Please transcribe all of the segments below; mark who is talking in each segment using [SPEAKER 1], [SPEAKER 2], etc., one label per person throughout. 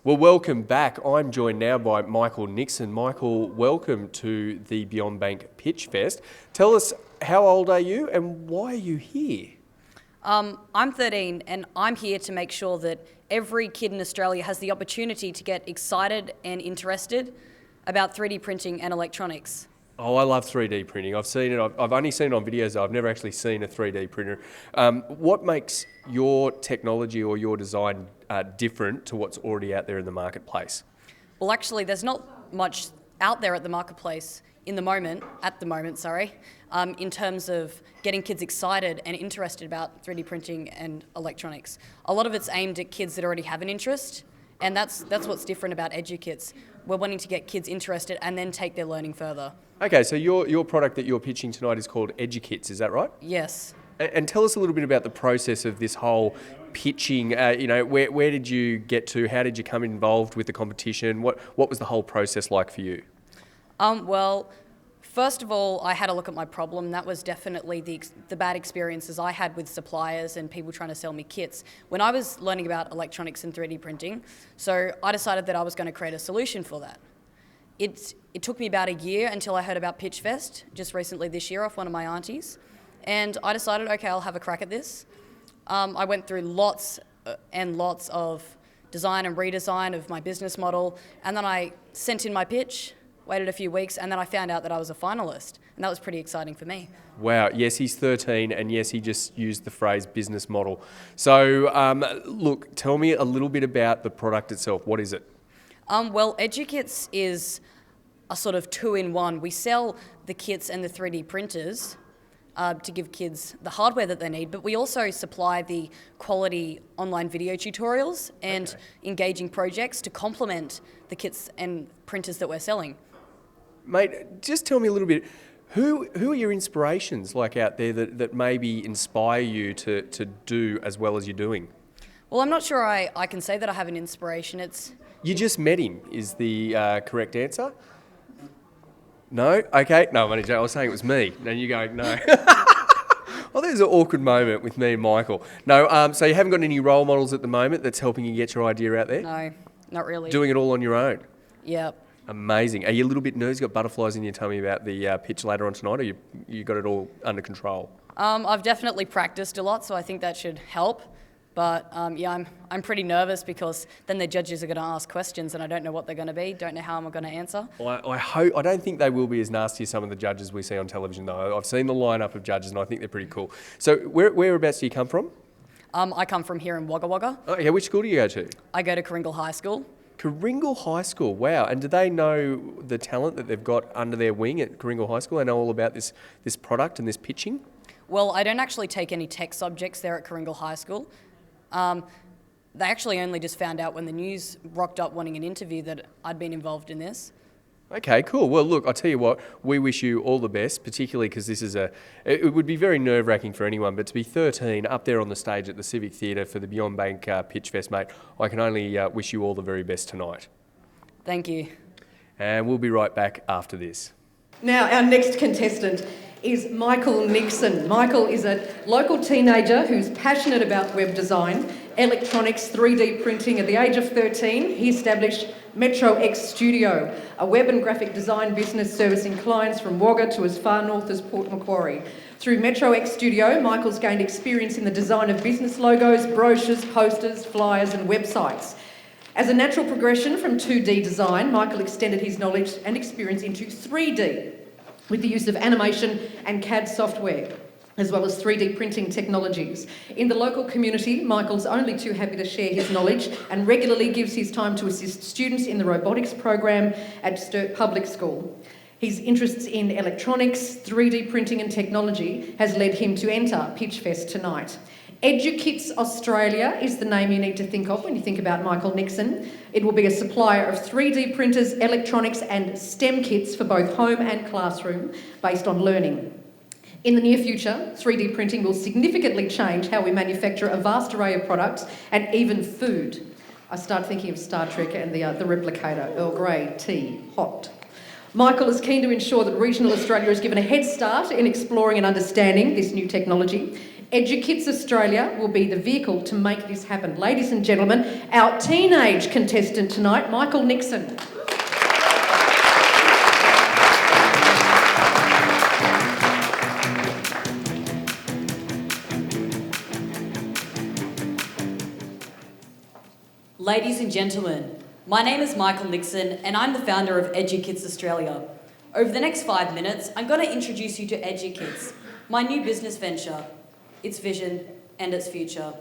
[SPEAKER 1] Well, welcome back. I'm joined now by Michael Nixon. Michael, welcome to the Beyond Bank Pitch Fest. Tell us, how old are you and why are you here?
[SPEAKER 2] I'm 13 and I'm here to make sure that every kid in Australia has the opportunity to get excited and interested about 3D printing and electronics.
[SPEAKER 1] Oh, I love 3D printing. I've seen it. I've only seen it on videos. I've never actually seen a 3D printer. What makes your technology or your design different to what's already out there in the marketplace?
[SPEAKER 2] Well, actually, there's not much out there at the marketplace in terms of getting kids excited and interested about 3D printing and electronics. A lot of it's aimed at kids that already have an interest, and that's what's different about EduKits. We're wanting to get kids interested and then take their learning further.
[SPEAKER 1] Okay, so your product that you're pitching tonight is called EduKits, is that right?
[SPEAKER 2] Yes.
[SPEAKER 1] And tell us a little bit about the process of this whole pitching. Where did you get to? How did you come involved with the competition? What was the whole process like for you?
[SPEAKER 2] Well, first of all, I had a look at my problem. That was definitely the bad experiences I had with suppliers and people trying to sell me kits when I was learning about electronics and 3D printing. So I decided that I was going to create a solution for that. It took me about a year until I heard about Pitch Fest just recently this year off one of my aunties. And I decided, okay, I'll have a crack at this. I went through lots and lots of design and redesign of my business model. And then I sent in my pitch, waited a few weeks, and then I found out that I was a finalist. And that was pretty exciting for me.
[SPEAKER 1] Wow, yes, he's 13, and yes, he just used the phrase business model. So, look, tell me a little bit about the product itself. What is it?
[SPEAKER 2] Well, EduKits is a sort of two-in-one. We sell the kits and the 3D printers to give kids the hardware that they need, but we also supply the quality online video tutorials and engaging projects to complement the kits and printers that we're selling.
[SPEAKER 1] Mate, just tell me a little bit, who are your inspirations like out there that maybe inspire you to do as well as you're doing?
[SPEAKER 2] Well, I'm not sure I can say that I have an inspiration.
[SPEAKER 1] You just met him, is the correct answer? No? Okay. No, I'm only joking. I was saying it was me. And you're going, no. Well, there's an awkward moment with me and Michael. No, so you haven't got any role models at the moment that's helping you get your idea out there?
[SPEAKER 2] No, not really.
[SPEAKER 1] Doing it all on your own?
[SPEAKER 2] Yep.
[SPEAKER 1] Amazing. Are you a little bit nervous? You got butterflies in your tummy about the pitch later on tonight, or you got it all under control?
[SPEAKER 2] I've definitely practiced a lot, so I think that should help. But I'm pretty nervous because then the judges are going to ask questions and I don't know what they're going to be, don't know how I'm going to answer.
[SPEAKER 1] I don't think they will be as nasty as some of the judges we see on television though. I've seen the lineup of judges and I think they're pretty cool. So whereabouts do you come from?
[SPEAKER 2] I come from here in Wagga Wagga.
[SPEAKER 1] Oh yeah, which school do you go to?
[SPEAKER 2] I go to Coringal High School.
[SPEAKER 1] Coringal High School, wow. And do they know the talent that they've got under their wing at Coringal High School? They know all about this product and this pitching?
[SPEAKER 2] Well, I don't actually take any tech subjects there at Coringal High School. They actually only just found out when the news rocked up wanting an interview that I'd been involved in this.
[SPEAKER 1] Okay, cool. Well, look, I'll tell you what, we wish you all the best, particularly because this is it would be very nerve-wracking for anyone, but to be 13 up there on the stage at the Civic Theatre for the Beyond Bank Pitch Fest, mate, I can only wish you all the very best tonight.
[SPEAKER 2] Thank you.
[SPEAKER 1] And we'll be right back after this.
[SPEAKER 3] Now, our next contestant is Michael Nixon. Michael is a local teenager who's passionate about web design, electronics, 3D printing. At the age of 13, he established Metro X Studio, a web and graphic design business servicing clients from Wagga to as far north as Port Macquarie. Through Metro X Studio, Michael's gained experience in the design of business logos, brochures, posters, flyers and websites. As a natural progression from 2D design, Michael extended his knowledge and experience into 3D with the use of animation and CAD software, as well as 3D printing technologies. In the local community, Michael's only too happy to share his knowledge and regularly gives his time to assist students in the robotics program at Sturt Public School. His interests in electronics, 3D printing and technology has led him to enter Pitch Fest tonight. EduKits Australia is the name you need to think of when you think about Michael Nixon. It will be a supplier of 3D printers, electronics and STEM kits for both home and classroom based on learning. In the near future, 3D printing will significantly change how we manufacture a vast array of products and even food. I start thinking of Star Trek and the replicator, Earl Grey tea, hot. Michael is keen to ensure that regional Australia is given a head start in exploring and understanding this new technology. EduKids Australia will be the vehicle to make this happen. Ladies and gentlemen, our teenage contestant tonight, Michael Nixon.
[SPEAKER 4] Ladies and gentlemen, my name is Michael Nixon and I'm the founder of EduKids Australia. Over the next 5 minutes, I'm going to introduce you to EduKids, my new business venture, its vision and its future.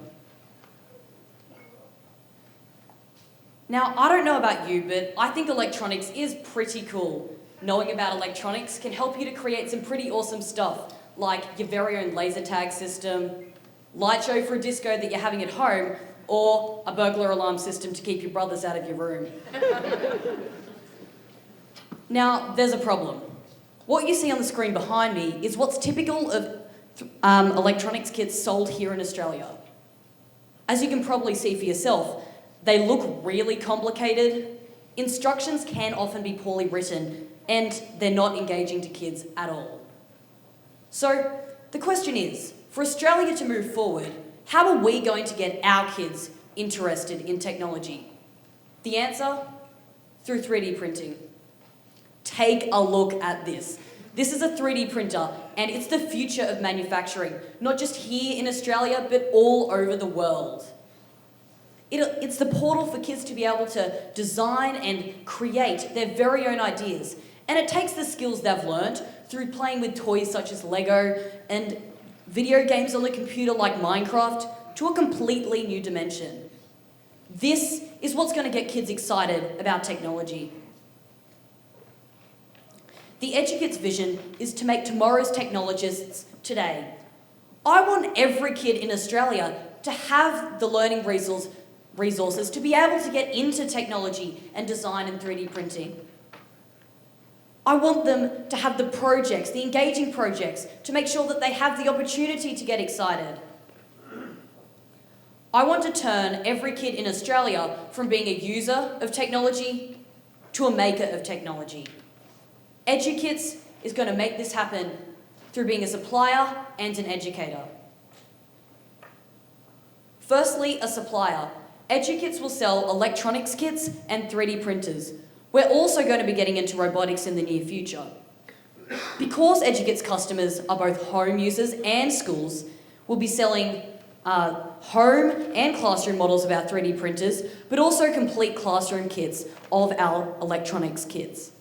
[SPEAKER 4] Now, I don't know about you, but I think electronics is pretty cool. Knowing about electronics can help you to create some pretty awesome stuff, like your very own laser tag system, light show for a disco that you're having at home, or a burglar alarm system to keep your brothers out of your room. Now, there's a problem. What you see on the screen behind me is what's typical of electronics kits sold here in Australia. As you can probably see for yourself, they look really complicated, instructions can often be poorly written, and they're not engaging to kids at all. So, the question is, for Australia to move forward, how are we going to get our kids interested in technology? The answer? Through 3D printing. Take a look at this. This is a 3D printer, and it's the future of manufacturing, not just here in Australia, but all over the world. It's the portal for kids to be able to design and create their very own ideas. And it takes the skills they've learned through playing with toys such as Lego and video games on the computer like Minecraft to a completely new dimension. This is what's going to get kids excited about technology. The EduKids vision is to make tomorrow's technologists today. I want every kid in Australia to have the learning resources to be able to get into technology and design and 3D printing. I want them to have the projects, the engaging projects, to make sure that they have the opportunity to get excited. I want to turn every kid in Australia from being a user of technology to a maker of technology. EduKids is going to make this happen through being a supplier and an educator. Firstly, a supplier. EduKids will sell electronics kits and 3D printers. We're also going to be getting into robotics in the near future. Because EduKids customers are both home users and schools, we'll be selling home and classroom models of our 3D printers, but also complete classroom kits of our electronics kits.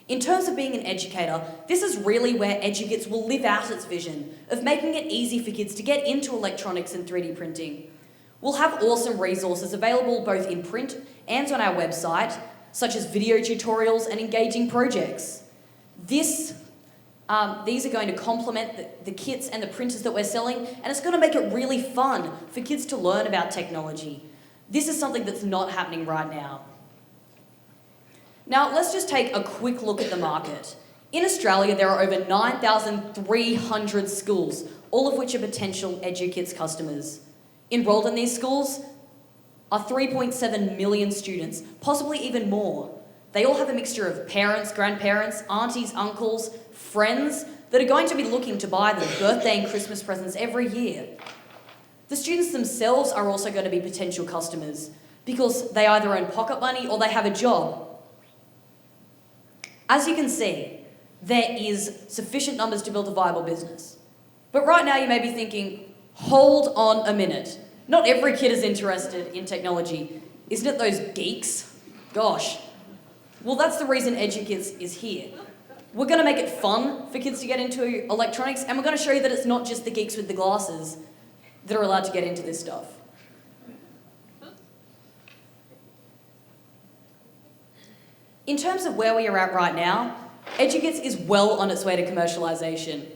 [SPEAKER 4] In terms of being an educator, this is really where EduKids will live out its vision of making it easy for kids to get into electronics and 3D printing. We'll have awesome resources available both in print and on our website, such as video tutorials and engaging projects. These are going to complement the kits and the printers that we're selling, and it's going to make it really fun for kids to learn about technology. This is something that's not happening right now. Now, let's just take a quick look at the market. In Australia, there are over 9,300 schools, all of which are potential EduKids customers. Enrolled in these schools are 3.7 million students, possibly even more. They all have a mixture of parents, grandparents, aunties, uncles, friends that are going to be looking to buy them birthday and Christmas presents every year. The students themselves are also going to be potential customers because they either earn pocket money or they have a job. As you can see, there is sufficient numbers to build a viable business. But right now you may be thinking, hold on a minute. Not every kid is interested in technology. Isn't it those geeks? Gosh. Well, that's the reason EduKids is here. We're going to make it fun for kids to get into electronics, and we're going to show you that it's not just the geeks with the glasses that are allowed to get into this stuff. In terms of where we are at right now, EduKids is well on its way to commercialisation.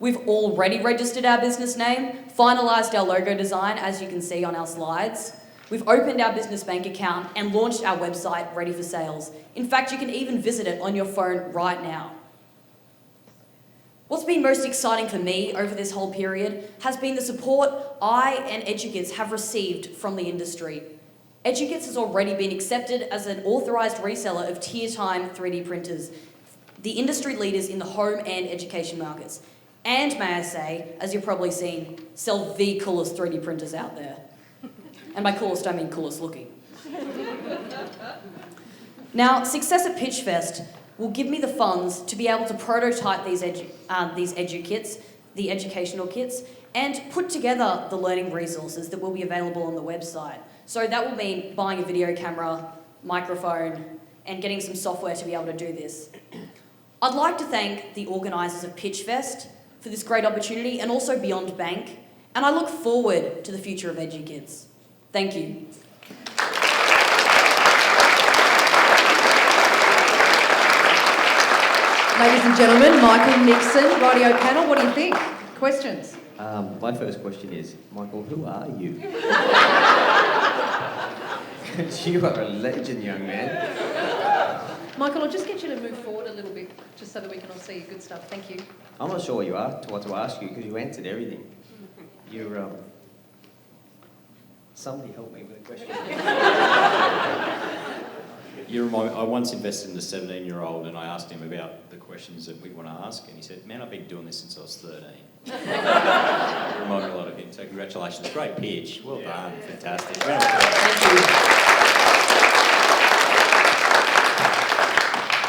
[SPEAKER 4] We've already registered our business name, finalised our logo design, as you can see on our slides. We've opened our business bank account and launched our website ready for sales. In fact, you can even visit it on your phone right now. What's been most exciting for me over this whole period has been the support I and EduKids have received from the industry. EduKids has already been accepted as an authorised reseller of Tier Time 3D printers, the industry leaders in the home and education markets. And may I say, as you've probably seen, sell the coolest 3D printers out there. And by coolest, I mean coolest looking. Now, success at Pitchfest will give me the funds to be able to prototype these edu kits, the educational kits, and put together the learning resources that will be available on the website. So that will mean buying a video camera, microphone, and getting some software to be able to do this. I'd like to thank the organisers of Pitchfest for this great opportunity, and also Beyond Bank, and I look forward to the future of EduKids. Thank you.
[SPEAKER 3] Ladies and gentlemen, Michael Nixon, radio panel, what do you think? Questions?
[SPEAKER 5] My first question is, Michael, who are you? You are a legend, young man.
[SPEAKER 3] Michael, I'll just get you to move forward a little bit, just so that we can all see your good stuff. Thank you.
[SPEAKER 5] I'm not sure you are, what to ask you, because you answered everything. You're, somebody help me with a question.
[SPEAKER 6] I once invested in a 17-year-old and I asked him about the questions that we want to ask, and he said, man, I've been doing this since I was 13. Remind me a lot of him, so congratulations. Great pitch. Well done. Fantastic.
[SPEAKER 4] Thank you.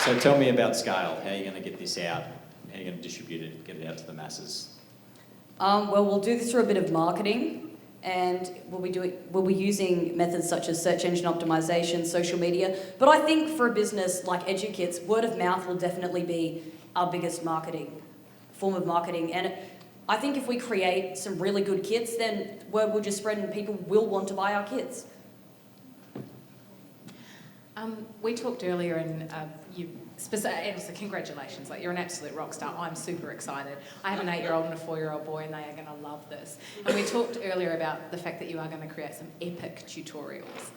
[SPEAKER 6] So tell me about scale. How are you going to get this out? How are you going to distribute it, get it out to the masses?
[SPEAKER 4] Well, we'll do this through a bit of marketing, and we'll be using methods such as search engine optimization, social media. But I think for a business like EduKids, word of mouth will definitely be our biggest form of marketing. And I think if we create some really good kits, then word will just spread and people will want to buy our kits.
[SPEAKER 7] We talked earlier, and so congratulations, like you're an absolute rock star. I'm super excited. I have an 8-year-old and a 4-year-old boy, and they are going to love this. And we talked earlier about the fact that you are going to create some epic tutorials.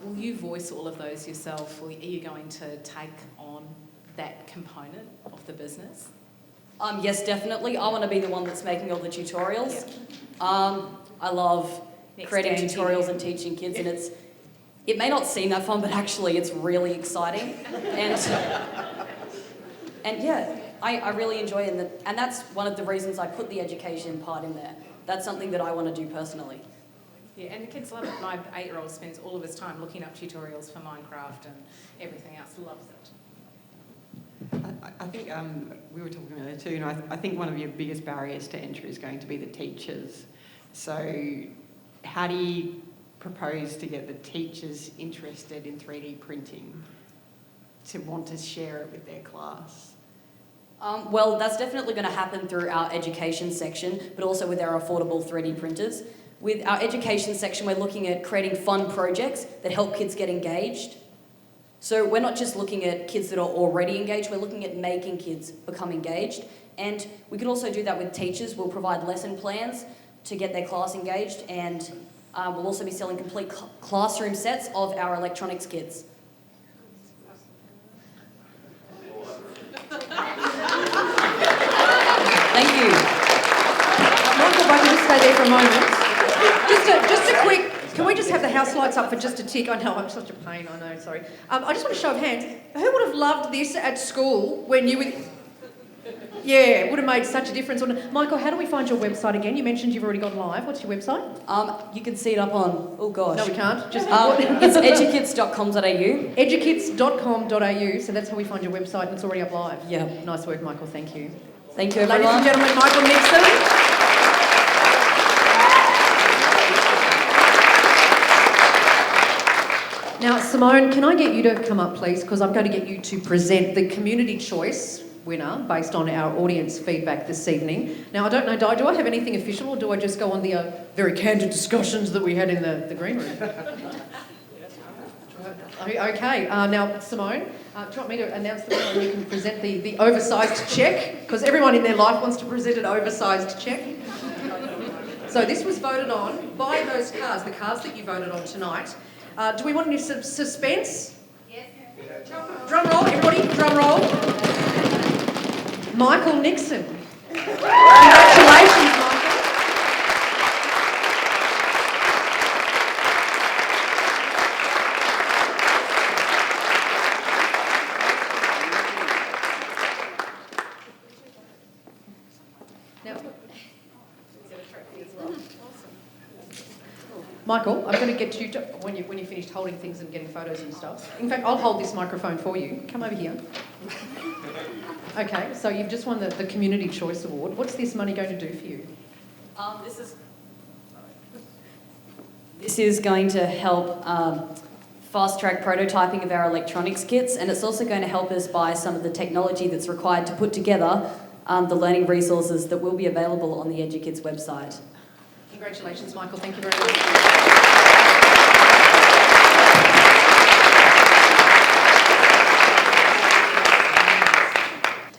[SPEAKER 7] Will you voice all of those yourself, or are you going to take on that component of the business?
[SPEAKER 4] Yes, definitely. I want to be the one that's making all the tutorials.
[SPEAKER 7] Yeah.
[SPEAKER 4] I love creating
[SPEAKER 7] Dan
[SPEAKER 4] tutorials
[SPEAKER 7] TV.
[SPEAKER 4] and teaching kids, and it may not seem that fun, but actually it's really exciting. And yeah, I really enjoy it, and that's one of the reasons I put the education part in there. That's something that I want to do personally.
[SPEAKER 7] Yeah, and the kids love it. My 8-year-old spends all of his time looking up tutorials for Minecraft and everything else. Loves it.
[SPEAKER 8] I think we were talking earlier too, and I think one of your biggest barriers to entry is going to be the teachers. So how do you propose to get the teachers interested in 3D printing to want to share it with their class?
[SPEAKER 4] Well, that's definitely going to happen through our education section, but also with our affordable 3D printers. With our education section, we're looking at creating fun projects that help kids get engaged. So we're not just looking at kids that are already engaged, we're looking at making kids become engaged. And we can also do that with teachers. We'll provide lesson plans to get their class engaged, and we'll also be selling complete classroom sets of our electronics kits. Thank you.
[SPEAKER 3] Michael, if I can just stay there for a moment. Just a quick, can we just have the house lights up for just a tick? I know, I'm such a pain, I know, sorry. I just want to show of hands. Who would have loved this at school when you were... Yeah, it would have made such a difference. Michael, how do we find your website again? You mentioned you've already gone live. What's your website?
[SPEAKER 4] You can see it up on, oh gosh.
[SPEAKER 3] No, we can't. Just
[SPEAKER 4] it's edukits.com.au.
[SPEAKER 3] Edukits.com.au, so that's how we find your website, and it's already up live.
[SPEAKER 4] Yeah.
[SPEAKER 3] Nice work, Michael, thank you.
[SPEAKER 4] Thank you, everyone.
[SPEAKER 3] Ladies and gentlemen, Michael Nixon. Now, Simone, can I get you to come up, please? Because I'm going to get you to present the Community Choice winner based on our audience feedback this evening. Now, I don't know, Di, do I have anything official, or do I just go on the very candid discussions that we had in the green room? Okay, now, Simone, do you want me to announce the winner and you can present the oversized cheque? Because everyone in their life wants to present an oversized cheque. So this was voted on by those cars, the cars that you voted on tonight. Do we want any suspense? Yes. Drum roll, everybody, drum roll. Michael Nixon. Congratulations, Michael. Michael, I'm going to get you to, when you finished holding things and getting photos and stuff. In fact, I'll hold this microphone for you. Come over here. Okay, so you've just won the Community Choice Award. What's this money going to do for you?
[SPEAKER 2] This is going to help fast-track prototyping of our electronics kits, and it's also going to help us buy some of the technology that's required to put together the learning resources that will be available on the EduKids website.
[SPEAKER 3] Congratulations, Michael. Thank you very much.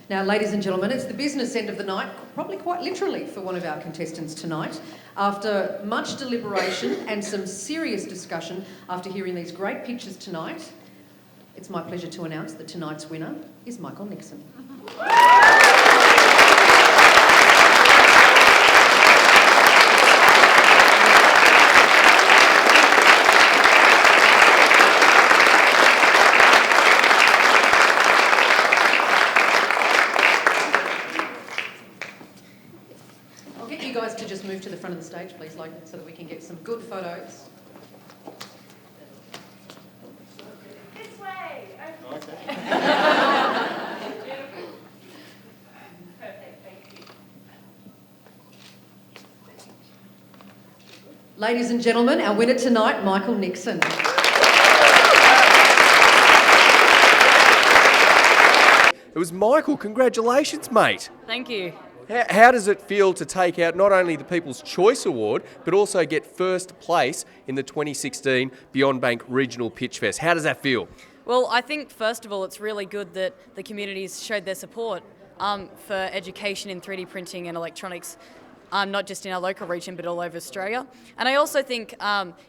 [SPEAKER 3] Now, ladies and gentlemen, it's the business end of the night, probably quite literally for one of our contestants tonight. After much deliberation and some serious discussion, after hearing these great pictures tonight, it's my pleasure to announce that tonight's winner is Michael Nixon. To just move to the front of the stage, please, so that we can get some good photos.
[SPEAKER 9] This way. Okay. Perfect, thank you.
[SPEAKER 3] Ladies and gentlemen, our winner tonight, Michael Nixon.
[SPEAKER 1] It was Michael. Congratulations, mate.
[SPEAKER 2] Thank you.
[SPEAKER 1] How does it feel to take out not only the People's Choice Award, but also get first place in the 2016 Beyond Bank Regional Pitch Fest? How does that feel?
[SPEAKER 2] Well, I think, first of all, it's really good that the communities showed their support for education in 3D printing and electronics, not just in our local region, but all over Australia. And I also think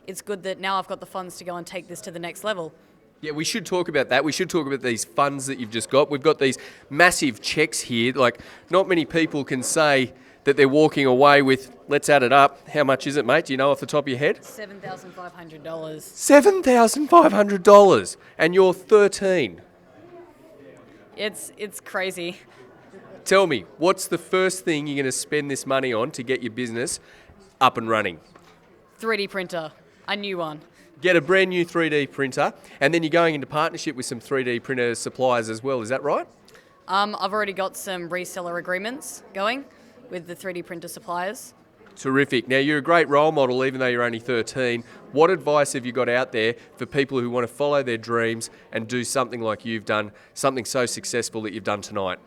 [SPEAKER 2] it's good that now I've got the funds to go and take this to the next level.
[SPEAKER 1] Yeah, we should talk about that. We should talk about these funds that you've just got. We've got these massive cheques here. Like, not many people can say that they're walking away with, let's add it up. How much is it, mate? Do you know off the top of your head?
[SPEAKER 2] $7,500.
[SPEAKER 1] $7,500. And you're 13.
[SPEAKER 2] It's crazy.
[SPEAKER 1] Tell me, what's the first thing you're going to spend this money on to get your business up and running?
[SPEAKER 2] 3D printer, a new one.
[SPEAKER 1] Get a brand new 3D printer, and then you're going into partnership with some 3D printer suppliers as well, is that right?
[SPEAKER 2] I've already got some reseller agreements going with the 3D printer suppliers.
[SPEAKER 1] Terrific. Now, you're a great role model, even though you're only 13. What advice have you got out there for people who want to follow their dreams and do something like you've done, something so successful that you've done tonight?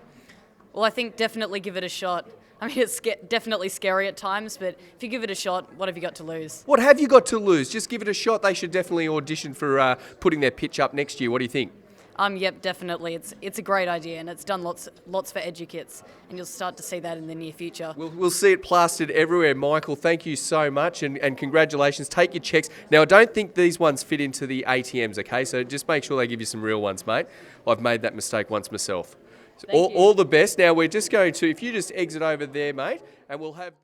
[SPEAKER 2] Well, I think definitely give it a shot. I mean, it's definitely scary at times, but if you give it a shot, what have you got to lose?
[SPEAKER 1] What have you got to lose? Just give it a shot. They should definitely audition for putting their pitch up next year. What do you think?
[SPEAKER 2] Yep, definitely. It's a great idea, and it's done lots for EduKits, and you'll start to see that in the near future.
[SPEAKER 1] We'll see it plastered everywhere. Michael, thank you so much, and congratulations. Take your checks. Now, I don't think these ones fit into the ATMs, okay? So just make sure they give you some real ones, mate. I've made that mistake once myself. So all the best. Now, we're just going to, if you just exit over there, mate, and we'll have...